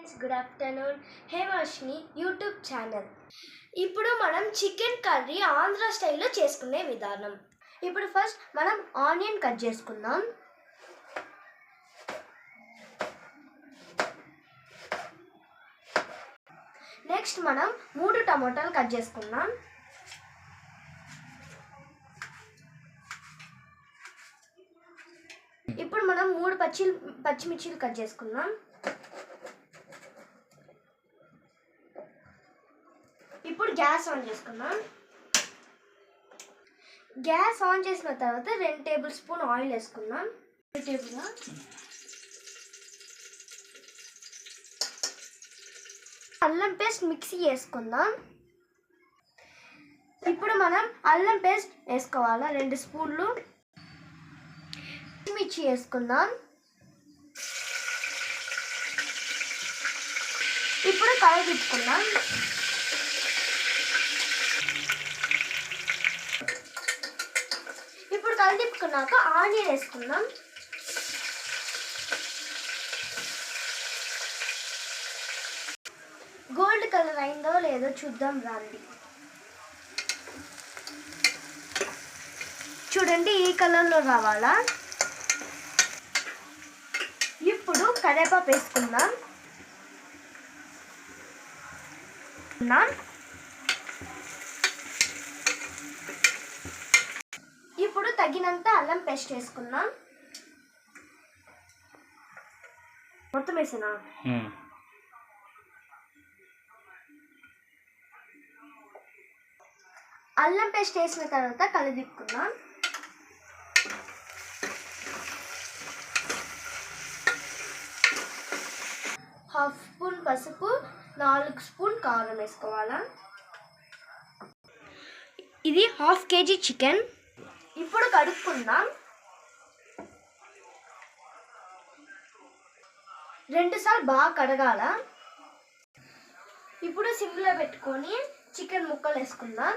Friends, good afternoon. హేమాష్ని YouTube channel. ఇప్పుడు మనం చికెన్ కర్రీ ఆంధ్ర స్టైల్లో చేసుకునే విధానం. ఇప్పుడు ఫస్ట్ మనం ఆనియన్ కట్ చేసుకుందాం. నెక్స్ట్ మనం 3 టమాటాలు కట్ చేసుకుందాం. ఇప్పుడు మనం 3 పచ్చిమిర్చీలు కట్ చేసుకుందాం. ఇప్పుడు గ్యాస్ ఆన్ చేసుకుందాం. గ్యాస్ ఆన్ చేసిన తర్వాత 2 టేబుల్ స్పూన్ ఆయిల్ వేసుకుందాం. అల్లం పేస్ట్ మిక్సీ వేసుకుందాం. ఇప్పుడు మనం అల్లం పేస్ట్ వేసుకోవాలా 2 స్పూన్లు. మిర్చి వేసుకుందాం. ఇప్పుడు కలదిప్పుకుందాం. ఇప్పుడు కలదిప్పుకున్నాక ఆనియన్ వేసుకుందాం. గోల్డ్ కలర్ అయిందో లేదో చూద్దాం రండి. చూడండి, ఈ కలర్లో రావాలా. ఇప్పుడు కరివేపాకు వేసుకుందాం. ఇప్పుడు తగినంత అల్లం పేస్ట్ వేసుకుందాం. మొత్తం వేసినా అల్లం పేస్ట్ వేసిన తర్వాత కలిదిప్పుకుందాం. హాఫ్ స్పూన్ పసుపు, 4 స్పూన్ కారం వేసుకోవాలా. ఇది హాఫ్ కేజీ చికెన్. ఇప్పుడు కడుక్కుందాం. 2 సార్లు బాగా కడగాల. ఇప్పుడు సిమ్లో పెట్టుకొని చికెన్ ముక్కలు వేసుకుందాం.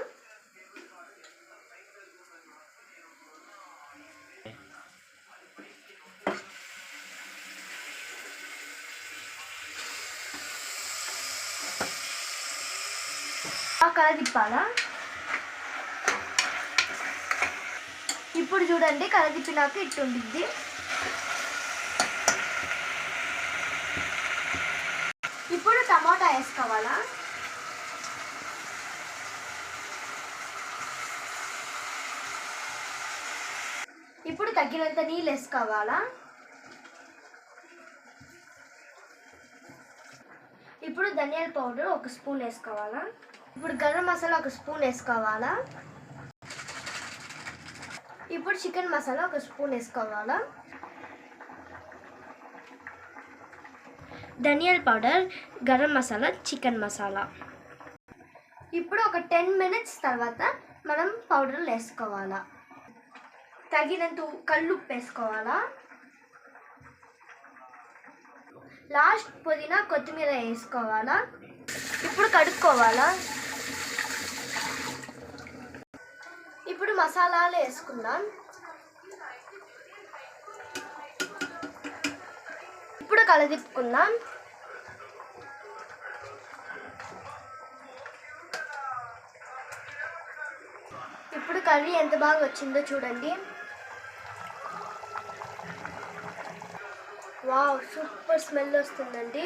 కలదిప్పాలా. ఇప్పుడు చూడండి, కలదిప్పినాక ఇట్టుండిద్ది. ఇప్పుడు టమాటా వేసుకోవాలా. ఇప్పుడు తగినంత నీళ్ళు వేసుకోవాలా. ఇప్పుడు ధనియాల పౌడర్ 1 స్పూన్ వేసుకోవాలా. ఇప్పుడు గరం మసాలా 1 స్పూన్ వేసుకోవాలా. ఇప్పుడు చికెన్ మసాలా 1 స్పూన్ వేసుకోవాలా. ధనియాల పౌడర్, గరం మసాలా, చికెన్ మసాలా. ఇప్పుడు ఒక 10 మినిట్స్ తర్వాత మనం పౌడర్లు వేసుకోవాలా. తగినంత కల్లుప్పు వేసుకోవాలా. లాస్ట్ పుదీనా, కొత్తిమీర వేసుకోవాలా. ఇప్పుడు కడుక్కోవాలా. ఇప్పుడు మసాలాలు వేసుకుందాం. ఇప్పుడు కలదిప్పుకుందాం. ఇప్పుడు కర్రీ ఎంత బాగా వచ్చిందో చూడండి. వావ్, సూపర్ స్మెల్ వస్తుందండి.